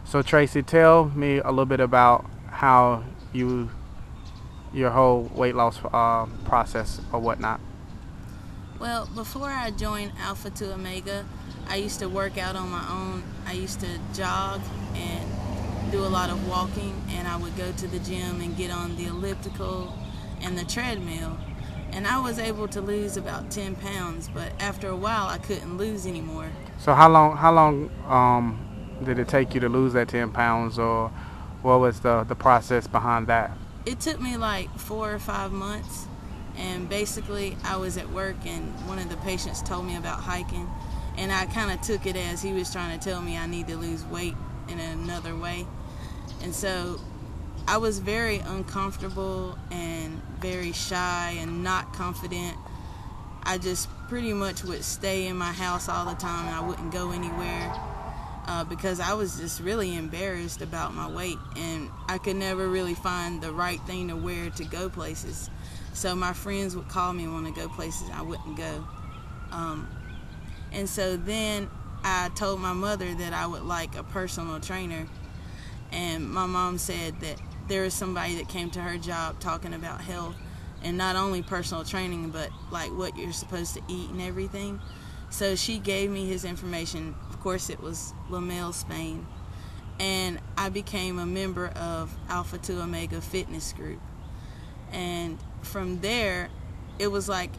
So Tracee, tell me a little bit about how your whole weight loss process or whatnot. Well, before I joined Alpha to Omega, I used to work out on my own. I used to jog and do a lot of walking, and I would go to the gym and get on the elliptical and the treadmill. And I was able to lose about 10 pounds, but after a while, I couldn't lose anymore. So how long did it take you to lose that 10 pounds, or what was the process behind that? It took me like 4 or 5 months, and basically I was at work and one of the patients told me about hiking, and I kind of took it as he was trying to tell me I need to lose weight in another way. And so I was very uncomfortable and very shy and not confident. I just pretty much would stay in my house all the time, and I wouldn't go anywhere because I was just really embarrassed about my weight, and I could never really find the right thing to wear to go places. So my friends would call me and want to go places, and I wouldn't go. Um, and so then I told my mother that I would like a personal trainer, and my mom said that there was somebody that came to her job talking about health, and not only personal training, but like what you're supposed to eat and everything. So she gave me his information. Of course, it was Lamel, Spain, and I became a member of Alpha to Omega Fitness Group. And from there, it was like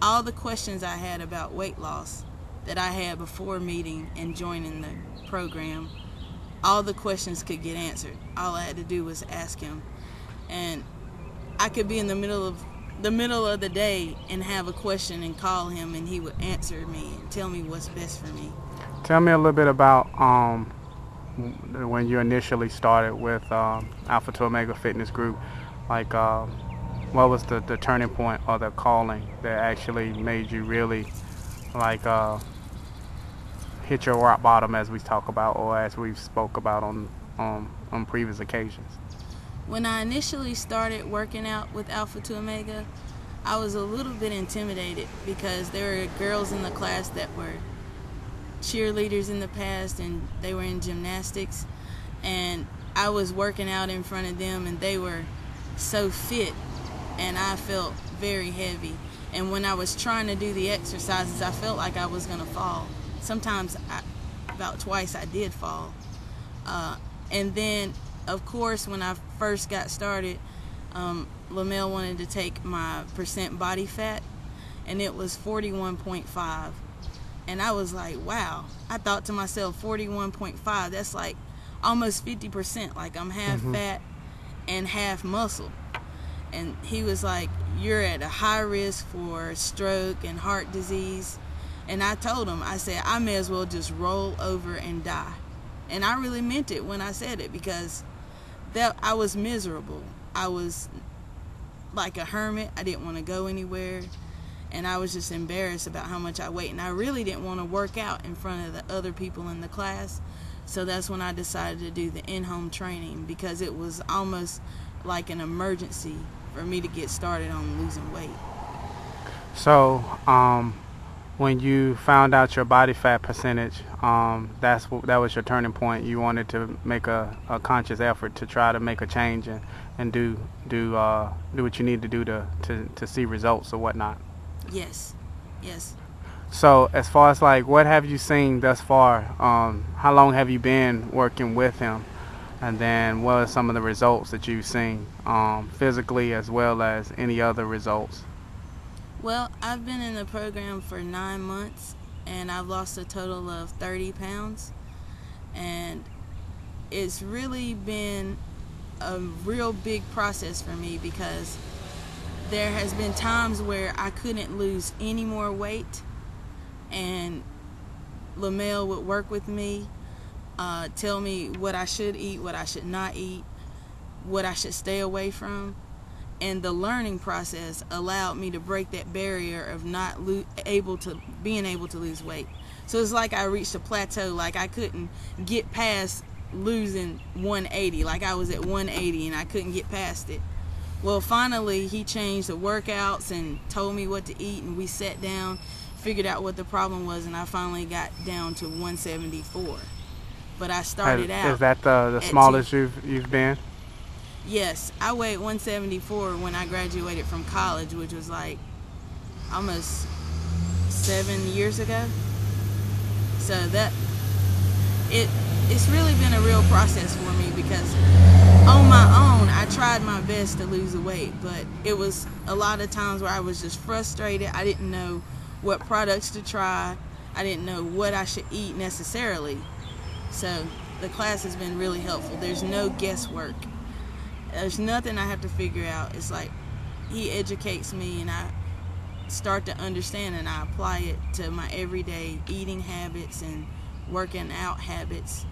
all the questions I had about weight loss that I had before meeting and joining the program, all the questions could get answered. All I had to do was ask him, and I could be in the middle of the day and have a question and call him, and he would answer me and tell me what's best for me. Tell me a little bit about when you initially started with Alpha to Omega Fitness Group. Like, what was the turning point or the calling that actually made you really like hit your rock bottom, as we talk about or as we've spoke about on previous occasions? When I initially started working out with Alpha to Omega, I was a little bit intimidated because there were girls in the class that were cheerleaders in the past, and they were in gymnastics, and I was working out in front of them, and they were so fit, and I felt very heavy. And when I was trying to do the exercises, I felt like I was going to fall. Sometimes, about twice, I did fall. And then, of course, when I first got started, Lamel wanted to take my percent body fat, and it was 41.5. And I was like, wow. I thought to myself, 41.5, that's like almost 50%. Like, I'm half fat and half muscle. And he was like, you're at a high risk for stroke and heart disease. And I told him, I said, I may as well just roll over and die. And I really meant it when I said it, because I was miserable. I was like a hermit. I didn't want to go anywhere. And I was just embarrassed about how much I weighed. And I really didn't want to work out in front of the other people in the class. So that's when I decided to do the in-home training, because it was almost like an emergency for me to get started on losing weight. So, when you found out your body fat percentage, that was your turning point. You wanted to make a conscious effort to try to make a change and do what you need to do to see results or whatnot. Yes. So, as far as like, what have you seen thus far? How long have you been working with him? And then what are some of the results that you've seen, physically as well as any other results? Well, I've been in the program for 9 months, and I've lost a total of 30 pounds. And it's really been a real big process for me, because there has been times where I couldn't lose any more weight, and Lamel would work with me, tell me what I should eat, what I should not eat, what I should stay away from. And the learning process allowed me to break that barrier of not being able to lose weight. So it's like I reached a plateau. Like, I couldn't get past losing 180. Like, I was at 180 and I couldn't get past it. Well, finally he changed the workouts and told me what to eat, and we sat down, figured out what the problem was, and I finally got down to 174. but I started out. Is that the smallest you've been? Yes, I weighed 174 when I graduated from college, which was like almost 7 years ago. So it's really been a real process for me, because on my own I tried my best to lose the weight, but it was a lot of times where I was just frustrated. I didn't know what products to try. I didn't know what I should eat necessarily. So the class has been really helpful. There's no guesswork. There's nothing I have to figure out. It's like he educates me and I start to understand, and I apply it to my everyday eating habits and working out habits.